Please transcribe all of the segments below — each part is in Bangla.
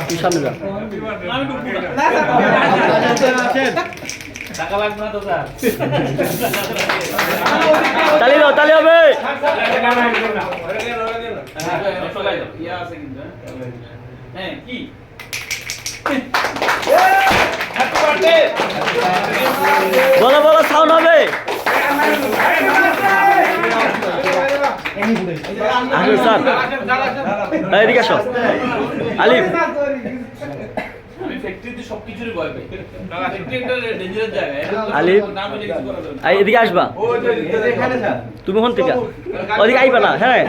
তুই সামনে যা। তালি দাও, তালি হবে। বলো বলো, সাউন্ড হবে। স্যার এদিকে আসো। আলিফ আলিফ এদিকে আসবা। তুমি কোন থেকে? ওদিকে আইবা না? হ্যাঁ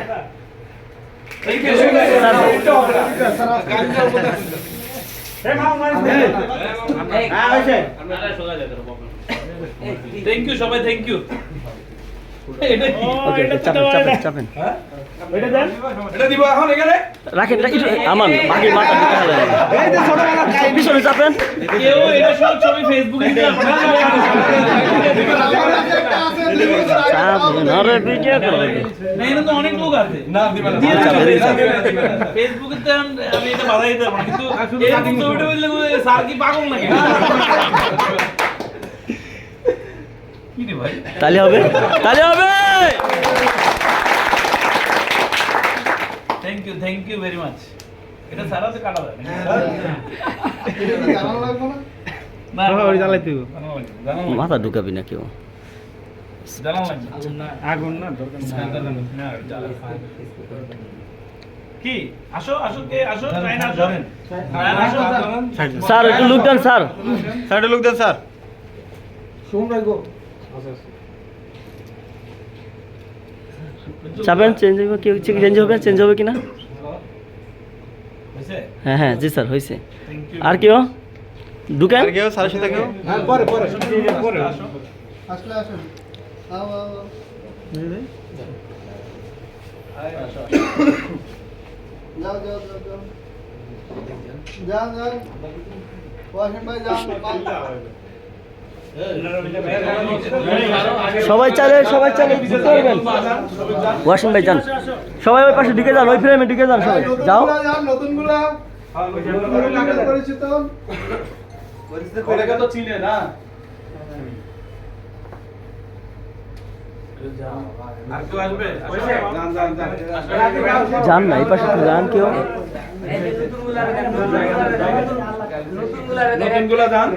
থ্যাংক ইউ সবাই, থ্যাংক ইউ। চাপেন রাখেন আমার বাকি মাথা পিছনে চাপেন। অনেক লোক আছে ফেসবুকে, আমি এটা বাধাই দিতে পারবো, কিন্তু স্যার কি পাগল নাকি? তালি হবে, তালি হবে। Thank you very much. এটা সারা তো কাটা যায় না, মাথা ঢুকাবি না কেউ। আগুন না দরকার কি? আসো আসো, কে আসো? স্যার একটু লুক দেন, স্যার সাইডে লোক দেন স্যার। চাপেন। চেঞ্জ হবে কিনা? হ্যাঁ হ্যাঁ জি স্যার হয়েছে। আর কেউ ঢুকেন? আর কেউ স্যারের সাথে কেউ? পরে আসলে আসুন। যাও যাও যাও যাও যাও যাও ওয়াসিম ভাই যাও। সবাই চালে ওয়াসিম ভাই যান, সবাই ওই পাশে ঢুকে যান, ওই ফ্রেমে ঢুকে যান সবাই। যাও নতুনগুলা পরিচিত তো চিনে না। আর কেউ আসবে? যান না, এই পাশে যান কেউ। নতুনগুলা যান।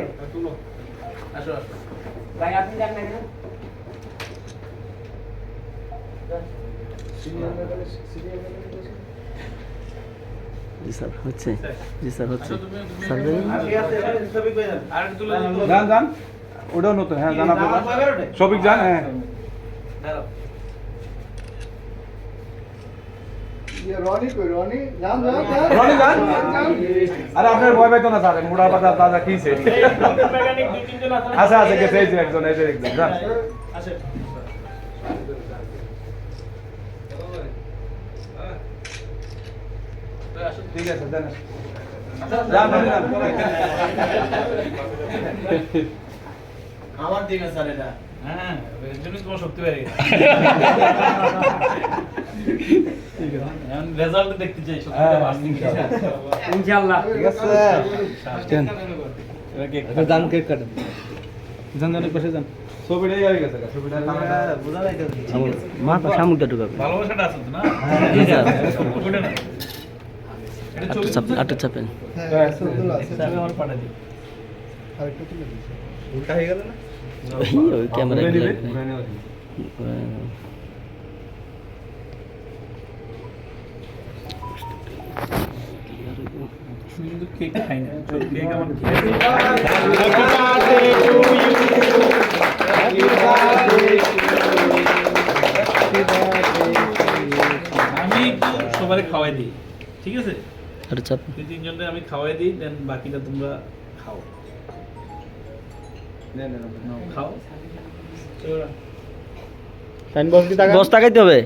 জি স্যার হচ্ছে, জি স্যার হচ্ছে। যান ওটাও নতুন। হ্যাঁ জানা সবিক যান। হ্যাঁ রনি কই রনি যান যান রনি যান। আরে আপনার ভয় পাইতো না স্যার, মোড়া পাতা দাদা কিছে। আচ্ছা আচ্ছা গেছে, এই যে একজন যান। ঠিক আছে দেন। আমার দিকে স্যার এটা। হ্যাঁ, এর জন্য তোমার শক্তি বেড়ে গেছে। এখন রেজাল্ট দেখতে চাই, শক্তিটা বাড়ছে কিনা। ইনশাআল্লাহ ঠিক আছে। এবার যান, কেক কাটেন। যান পাশে যান। ছবিটাই হয়ে গেছে, ছবিটা বোঝা যাইতেছে। মাথা সামুকটা ঢুকাবে। ভালোবাসাটা আছে তো না? জি স্যার। ওটা না। এটা ছবি আটটা চাপেন। হ্যাঁ সুন্দর আছে। ছবি আমার পাঠিয়ে দিই। আরেকটু তুলে দিছি উল্টা হয়ে গেল না? ওই ক্যামেরা কিন্তু কেক খাই না, কেক আমার আমি একটু সবাই খাওয়াই দিই, ঠিক আছে? আটটা চাপ। দুই তিনজনকে আমি খাওয়াই দিই, দেন বাকিটা তোমরা খাও। খাও। বস তাকাইতে হবে।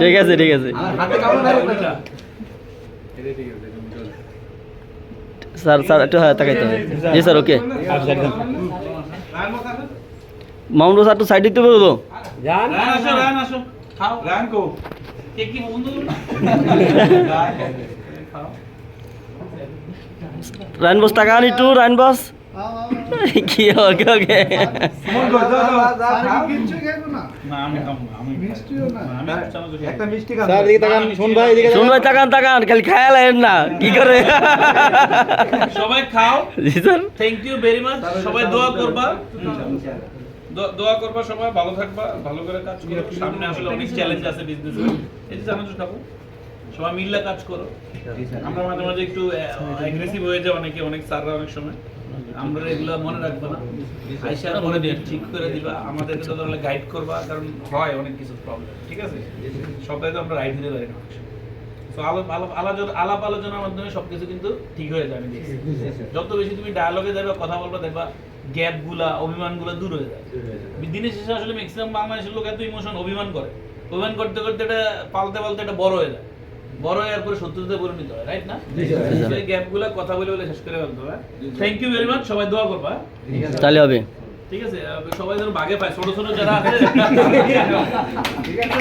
ঠিক আছে ঠিক আছে স্যার, স্যার একটু হ্যাঁ তাকাইতে হবে। জি স্যার ওকে। মাউন্ট স্যার একটু সাইড দিতে বলো। রান আসো, রান আসো। খাও। রান কো কে কি বন্ধু রাইন বস টাকা আনি টু রাইন বস কি ওকে ওকে মন কর যাও যাও স্যার কি কিচ্ছু খাইবো না না আমি খাবো না, আমি মিষ্টিও না আমি চামচ খাই। একটা মিষ্টি খান স্যার এদিকে তাকান শোন ভাই এদিকে শুন ভাই তাকান তাকান খালি খেয়াল না কি করে সবাই খাও, জি sir thank you very much. সবাই দোয়া করবা, দোয়া করবা, সবাই ভালো থাকবা, ভালো করে কাজ করো। সামনে আসলে অনেক চ্যালেঞ্জ আছে বিজনেসে, এই যে চানাচুর খাবো, সবাই মিললে কাজ করো। আমরা মাঝে মাঝে একটু অ্যাগ্রেসিভ হয়ে যায় অনেকে, অনেক স্যাররা অনেক সময়, আমরা এগুলো মনে রাখবো না। আইসা মনে দিয়ে ঠিক করে দিবা, আমাদেরকে তো তাহলে গাইড করবা, কারণ হয় অনেক কিছু প্রবলেম, ঠিক আছে? সবাই তো আমরা রাইট দিতে পারি না। তো আলাপ আলোচনার মাধ্যমে সবকিছু কিন্তু ঠিক হয়ে যাবে। যত বেশি তুমি ডায়ালগে যাবে, কথা বলবা, দেখবা গ্যাপ গুলা, অভিমান গুলা দূর হয়ে যায়। দিনের শেষে আসলে ম্যাক্সিমাম বাংলাদেশের লোক এত ইমোশন, অভিমান করে, অভিমান করতে করতে এটা পালতে পালতে এটা বড় হয়ে যায়, বড় হওয়ার পরে শত্রুতে পরিণত হয়, রাইট না? এই গ্যাপ গুলা কথা বলে বলে শেষ করে ফেলতে হবে। থ্যাংক ইউ ভেরি মাচ, সবাই দোয়া করবা, তাহলে হবে ঠিক আছে? সবাই যেন বাগে পায়, ছোট ছোট যারা আছে। ঠিক আছে